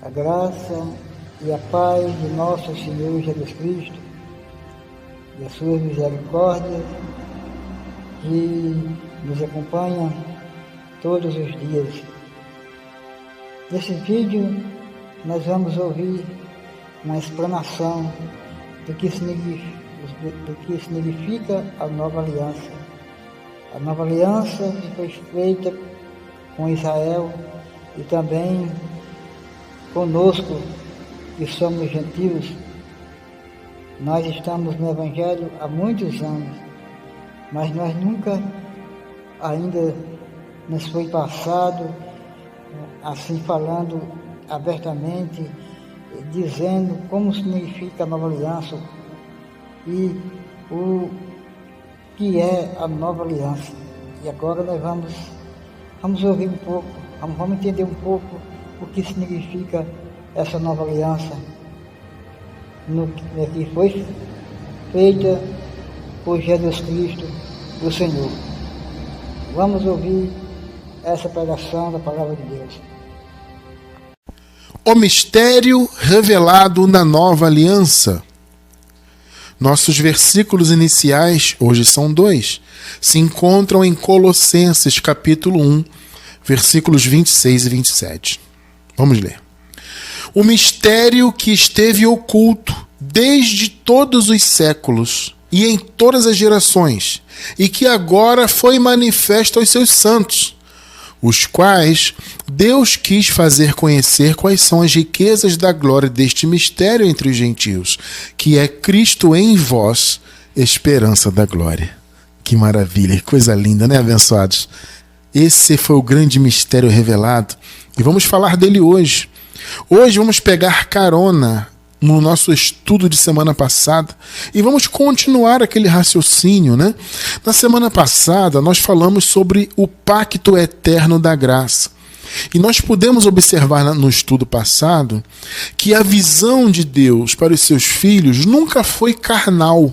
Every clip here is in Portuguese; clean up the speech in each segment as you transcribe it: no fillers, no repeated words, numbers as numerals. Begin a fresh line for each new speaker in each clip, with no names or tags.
A graça e a paz de nosso Senhor Jesus Cristo e a sua misericórdia que nos acompanha todos os dias. Nesse vídeo nós vamos ouvir uma explanação do que significa a nova aliança. A nova aliança que foi feita com Israel e também conosco, que somos gentios. Nós estamos no Evangelho há muitos anos, mas nós nunca ainda nos foi passado, assim falando abertamente, dizendo como significa a nova aliança e o que é a nova aliança. E agora nós vamos ouvir um pouco, vamos entender um pouco o que significa essa nova aliança, que foi feita por Jesus Cristo, o Senhor. Vamos ouvir essa pregação da Palavra de Deus.
O mistério revelado na nova aliança. Nossos versículos iniciais, hoje são 2, se encontram em Colossenses capítulo 1, versículos 26 e 27. Vamos ler. O mistério que esteve oculto desde todos os séculos e em todas as gerações, e que agora foi manifesto aos seus santos, os quais Deus quis fazer conhecer quais são as riquezas da glória deste mistério entre os gentios, que é Cristo em vós, esperança da glória. Que maravilha, que coisa linda, né, abençoados? Esse foi o grande mistério revelado e vamos falar dele hoje. Hoje vamos pegar carona no nosso estudo de semana passada e vamos continuar aquele raciocínio, né? Na semana passada nós falamos sobre o pacto eterno da graça. E nós pudemos observar no estudo passado que a visão de Deus para os seus filhos nunca foi carnal.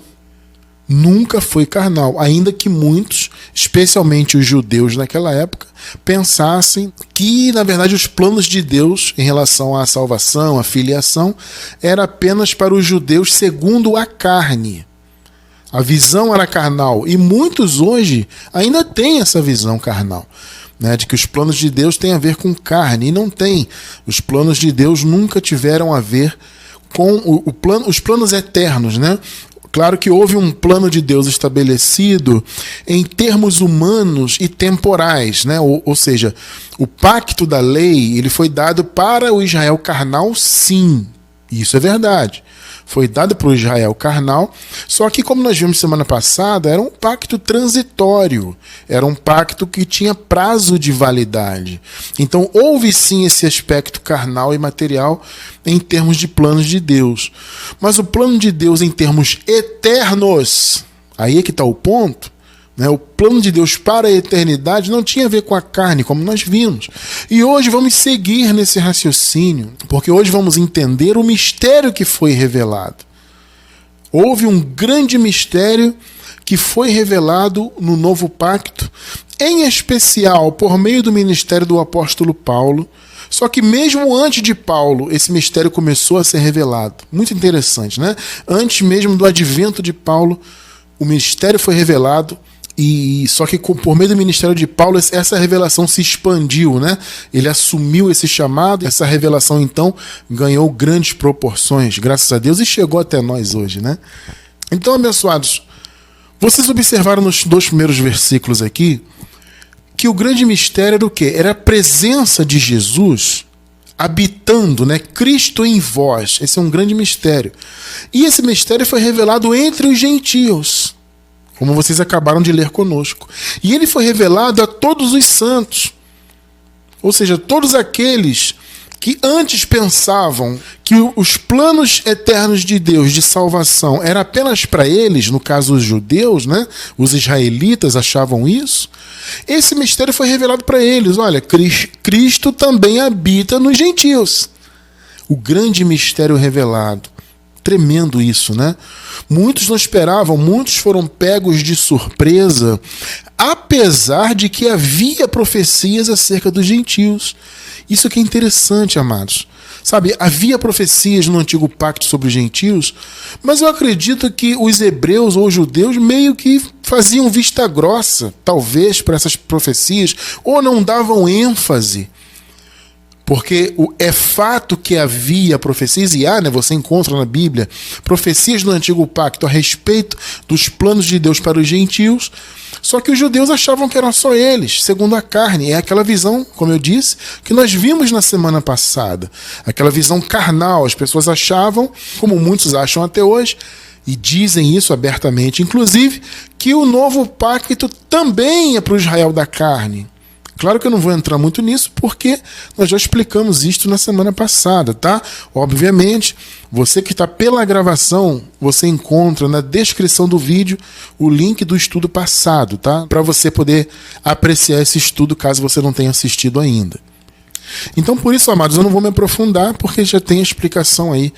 Nunca foi carnal, ainda que muitos, especialmente os judeus naquela época, pensassem que, na verdade, os planos de Deus em relação à salvação, à filiação, era apenas para os judeus segundo a carne. A visão era carnal, e muitos hoje ainda têm essa visão carnal, né, de que os planos de Deus têm a ver com carne, e não tem. Os planos de Deus nunca tiveram a ver com os planos eternos, né? Claro que houve um plano de Deus estabelecido em termos humanos e temporais, né? Ou seja, o pacto da lei ele foi dado para o Israel carnal, sim, isso é verdade. Foi dado para o Israel carnal, só que, como nós vimos semana passada, era um pacto transitório, era um pacto que tinha prazo de validade. Então, houve sim esse aspecto carnal e material em termos de planos de Deus. Mas o plano de Deus em termos eternos, aí é que está o ponto, né? O plano de Deus para a eternidade não tinha a ver com a carne, como nós vimos. E hoje vamos seguir nesse raciocínio, porque hoje vamos entender o mistério que foi revelado. Houve um grande mistério que foi revelado no novo pacto, em especial por meio do ministério do apóstolo Paulo. Só que mesmo antes de Paulo, esse mistério começou a ser revelado. Muito interessante, né? Antes mesmo do advento de Paulo, o mistério foi revelado. E só que por meio do ministério de Paulo essa revelação se expandiu, né? Ele assumiu esse chamado, essa revelação então ganhou grandes proporções, graças a Deus, e chegou até nós hoje, né? Então, abençoados, vocês observaram nos 2 primeiros versículos aqui que o grande mistério era o quê? Era a presença de Jesus habitando, né? Cristo em vós. Esse é um grande mistério. E esse mistério foi revelado entre os gentios, como vocês acabaram de ler conosco. E ele foi revelado a todos os santos. Ou seja, todos aqueles que antes pensavam que os planos eternos de Deus de salvação era apenas para eles, no caso os judeus, né? Os israelitas achavam isso. Esse mistério foi revelado para eles. Olha, Cristo também habita nos gentios. O grande mistério revelado. Tremendo isso, né? Muitos não esperavam, muitos foram pegos de surpresa, apesar de que havia profecias acerca dos gentios. Isso que é interessante, amados. Sabe, havia profecias no Antigo Pacto sobre os gentios, mas eu acredito que os hebreus ou os judeus meio que faziam vista grossa, talvez, para essas profecias, ou não davam ênfase. Porque é fato que havia profecias, e há, né, você encontra na Bíblia, profecias no Antigo Pacto a respeito dos planos de Deus para os gentios, só que os judeus achavam que eram só eles, segundo a carne. É aquela visão, como eu disse, que nós vimos na semana passada. Aquela visão carnal. As pessoas achavam, como muitos acham até hoje, e dizem isso abertamente, inclusive, que o novo pacto também é para o Israel da carne. Claro que eu não vou entrar muito nisso, porque nós já explicamos isto na semana passada, tá? Obviamente, você que está pela gravação, você encontra na descrição do vídeo o link do estudo passado, tá? Para você poder apreciar esse estudo, caso você não tenha assistido ainda. Então, por isso, amados, eu não vou me aprofundar, porque já tem a explicação aí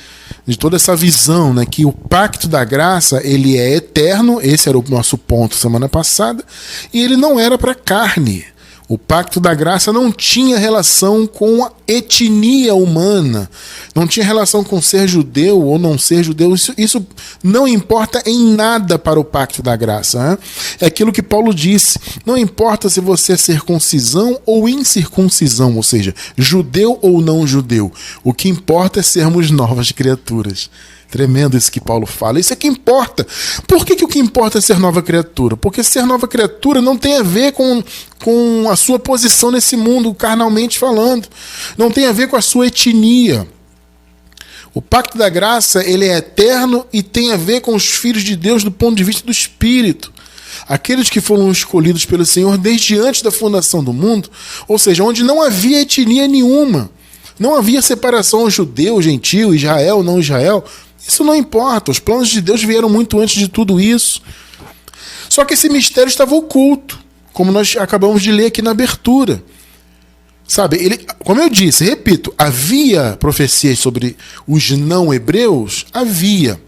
de toda essa visão, né? Que o pacto da graça, ele é eterno, esse era o nosso ponto semana passada, e ele não era para carne. O pacto da graça não tinha relação com a etnia humana, não tinha relação com ser judeu ou não ser judeu. Isso não importa em nada para o pacto da graça, né? É aquilo que Paulo disse, não importa se você é circuncisão ou incircuncisão, ou seja, judeu ou não judeu. O que importa é sermos novas criaturas. Tremendo isso que Paulo fala. Isso é que importa. Por que o que importa é ser nova criatura? Porque ser nova criatura não tem a ver com a sua posição nesse mundo, carnalmente falando. Não tem a ver com a sua etnia. O pacto da graça, ele é eterno e tem a ver com os filhos de Deus do ponto de vista do Espírito. Aqueles que foram escolhidos pelo Senhor desde antes da fundação do mundo, ou seja, onde não havia etnia nenhuma. Não havia separação judeu, gentio, Israel, não Israel. Isso não importa, os planos de Deus vieram muito antes de tudo isso. Só que esse mistério estava oculto, como nós acabamos de ler aqui na abertura. Sabe, como eu disse, repito, havia profecias sobre os não-hebreus? Havia.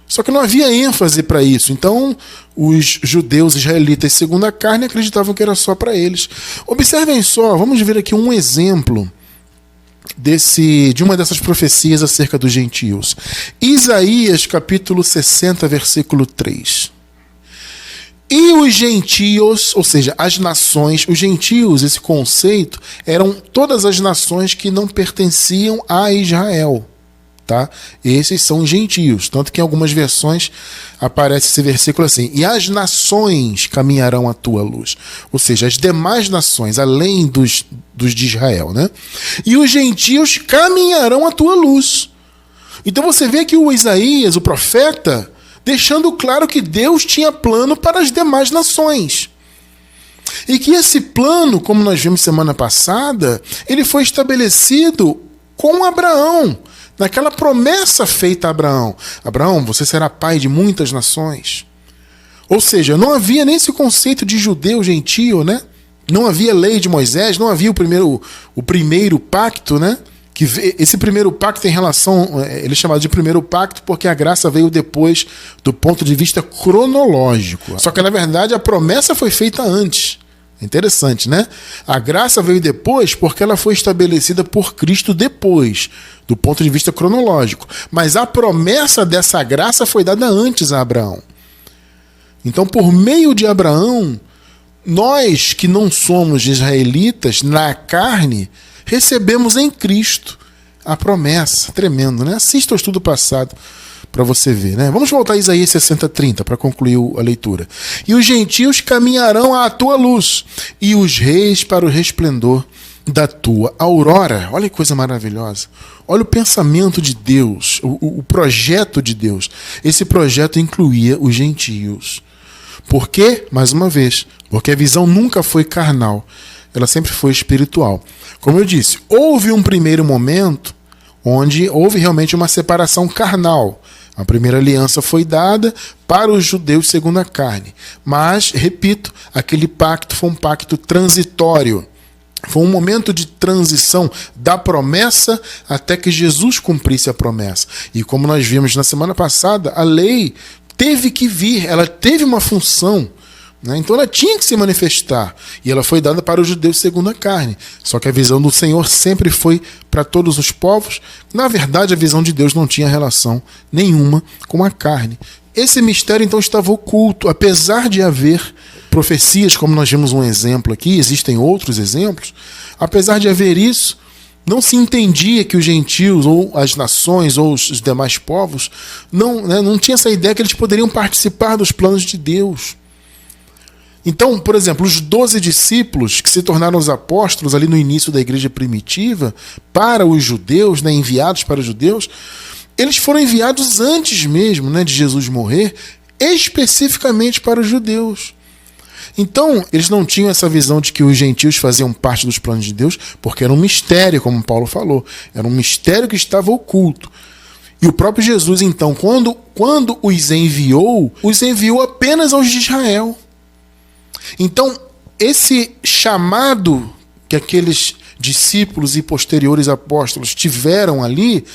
Só que não havia ênfase para isso. Então, os judeus israelitas segundo a carne acreditavam que era só para eles. Observem só, vamos ver aqui um exemplo de uma dessas profecias acerca dos gentios. Isaías capítulo 60, versículo 3. E os gentios, ou seja, as nações, os gentios, esse conceito, eram todas as nações que não pertenciam a Israel. Tá? Esses são gentios, tanto que em algumas versões aparece esse versículo assim: e as nações caminharão à tua luz, ou seja, as demais nações além dos de Israel, né? E os gentios caminharão à tua luz. Então você vê que o Isaías, o profeta, deixando claro que Deus tinha plano para as demais nações. E que esse plano, como nós vimos semana passada, ele foi estabelecido com Abraão, naquela promessa feita a Abraão. Abraão, você será pai de muitas nações. Ou seja, não havia nem esse conceito de judeu, gentio, né? Não havia lei de Moisés, não havia o primeiro pacto, né? Que esse primeiro pacto tem relação, ele é chamado de primeiro pacto porque a graça veio depois do ponto de vista cronológico. Só que, na verdade, a promessa foi feita antes. Interessante, né? A graça veio depois porque ela foi estabelecida por Cristo depois, do ponto de vista cronológico. Mas a promessa dessa graça foi dada antes a Abraão. Então, por meio de Abraão, nós que não somos israelitas na carne, recebemos em Cristo a promessa. Tremendo, né? Assista ao estudo passado para você ver, né? Vamos voltar a Isaías 60:30 para concluir a leitura. E os gentios caminharão à tua luz, e os reis para o resplendor da tua aurora. Olha que coisa maravilhosa. Olha o pensamento de Deus, o projeto de Deus. Esse projeto incluía os gentios. Por quê? Mais uma vez, porque a visão nunca foi carnal, ela sempre foi espiritual. Como eu disse, houve um primeiro momento onde houve realmente uma separação carnal. A primeira aliança foi dada para os judeus segundo a carne. Mas, repito, aquele pacto foi um pacto transitório. Foi um momento de transição da promessa até que Jesus cumprisse a promessa. E como nós vimos na semana passada, a lei teve que vir, ela teve uma função, né? Então ela tinha que se manifestar. E ela foi dada para os judeus segundo a carne. Só que a visão do Senhor sempre foi para todos os povos. Na verdade, a visão de Deus não tinha relação nenhuma com a carne. Esse mistério então estava oculto, apesar de haver profecias, como nós vimos um exemplo aqui, existem outros exemplos. Apesar de haver isso, não se entendia que os gentios, ou as nações, ou os demais povos, não tinha essa ideia que eles poderiam participar dos planos de Deus. Então, por exemplo, os 12 discípulos que se tornaram os apóstolos ali no início da igreja primitiva, para os judeus, né, enviados para os judeus, eles foram enviados antes mesmo, né, de Jesus morrer, especificamente para os judeus. Então, eles não tinham essa visão de que os gentios faziam parte dos planos de Deus, porque era um mistério, como Paulo falou. Era um mistério que estava oculto. E o próprio Jesus, então, quando os enviou apenas aos de Israel. Então, esse chamado que aqueles discípulos e posteriores apóstolos tiveram ali,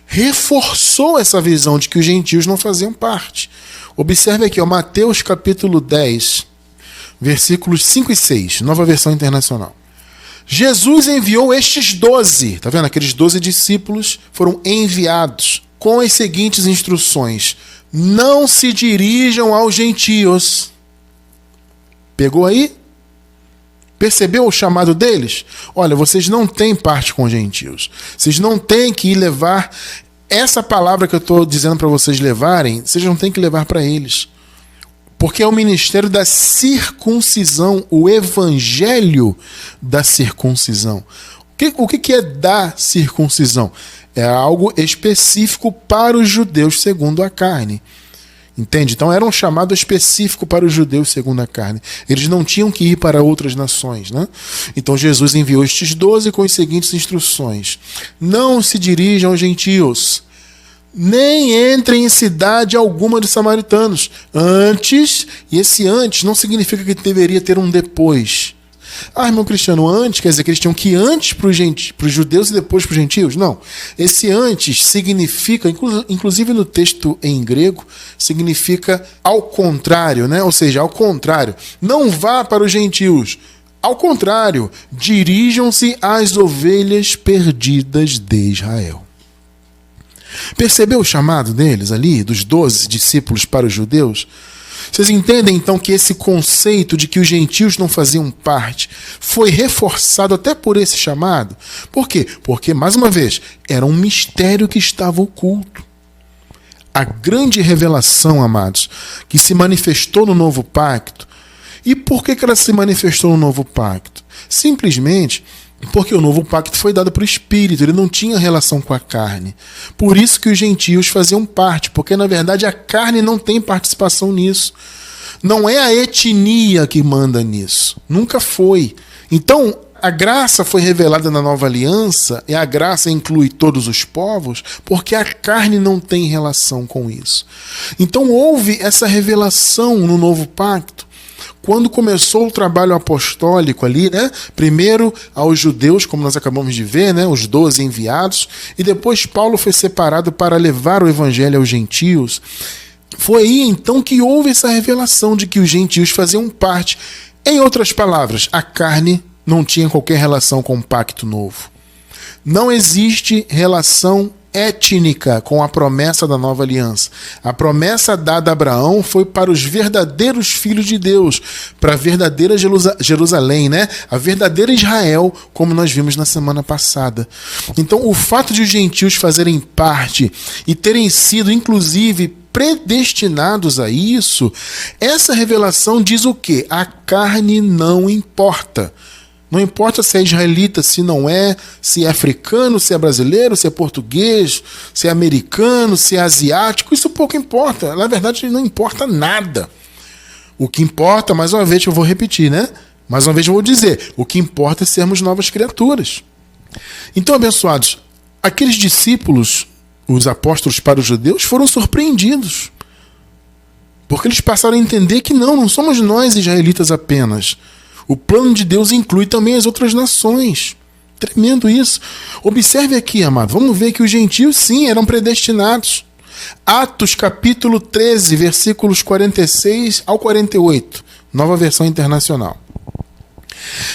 reforçou essa visão de que os gentios não faziam parte. Observe aqui, Mateus capítulo 10, versículos 5 e 6, Nova Versão Internacional. Jesus enviou estes 12, tá vendo? Aqueles 12 discípulos foram enviados com as seguintes instruções: não se dirijam aos gentios. Pegou aí? Percebeu o chamado deles? Olha, vocês não têm parte com os gentios. Vocês não têm que ir levar essa palavra que eu estou dizendo para vocês levarem, vocês não têm que levar para eles. Porque é o ministério da circuncisão, o evangelho da circuncisão. O que é da circuncisão? É algo específico para os judeus segundo a carne. Entende? Então era um chamado específico para os judeus segundo a carne. Eles não tinham que ir para outras nações, né? Então Jesus enviou estes 12 com as seguintes instruções: não se dirijam aos gentios, nem entrem em cidade alguma dos samaritanos. Antes, e esse antes não significa que deveria ter um depois. Ah, irmão Cristiano, antes quer dizer que eles tinham que ir antes para os judeus e depois para os gentios? Não. Esse antes significa, inclusive no texto em grego, significa ao contrário, né? Ou seja, ao contrário. Não vá para os gentios. Ao contrário, dirijam-se às ovelhas perdidas de Israel. Percebeu o chamado deles ali, dos 12 discípulos para os judeus? Vocês entendem então que esse conceito de que os gentios não faziam parte foi reforçado até por esse chamado? Por quê? Porque, mais uma vez, era um mistério que estava oculto. A grande revelação, amados, que se manifestou no novo pacto. E por que ela se manifestou no novo pacto? Simplesmente porque o novo pacto foi dado para o Espírito, ele não tinha relação com a carne. Por isso que os gentios faziam parte, porque na verdade a carne não tem participação nisso. Não é a etnia que manda nisso, nunca foi. Então, a graça foi revelada na nova aliança, e a graça inclui todos os povos, porque a carne não tem relação com isso. Então houve essa revelação no novo pacto. Quando começou o trabalho apostólico ali, né? Primeiro aos judeus, como nós acabamos de ver, né? Os 12 enviados, e depois Paulo foi separado para levar o evangelho aos gentios. Foi aí então que houve essa revelação de que os gentios faziam parte. Em outras palavras, a carne não tinha qualquer relação com o pacto novo. Não existe relação étnica com a promessa da nova aliança. A promessa dada a Abraão foi para os verdadeiros filhos de Deus, para a verdadeira Jerusalém, né? A verdadeira Israel, como nós vimos na semana passada. Então, o fato de os gentios fazerem parte e terem sido, inclusive, predestinados a isso, essa revelação diz o quê? A carne não importa. Não importa se é israelita, se não é, se é africano, se é brasileiro, se é português, se é americano, se é asiático, isso pouco importa. Na verdade, não importa nada. O que importa, mais uma vez eu vou repetir, né? Mais uma vez eu vou dizer, o que importa é sermos novas criaturas. Então, abençoados, aqueles discípulos, os apóstolos para os judeus, foram surpreendidos. Porque eles passaram a entender que não somos nós israelitas apenas. O plano de Deus inclui também as outras nações. Tremendo isso. Observe aqui, amado. Vamos ver que os gentios, sim, eram predestinados. Atos capítulo 13, versículos 46 ao 48. Nova versão internacional.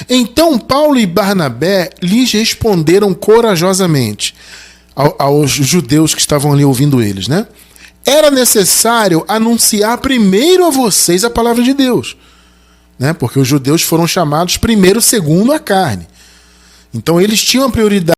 Então Paulo e Barnabé lhes responderam corajosamente aos judeus que estavam ali ouvindo eles, né? Era necessário anunciar primeiro a vocês a palavra de Deus, né? Porque os judeus foram chamados primeiro segundo a carne. Então eles tinham a prioridade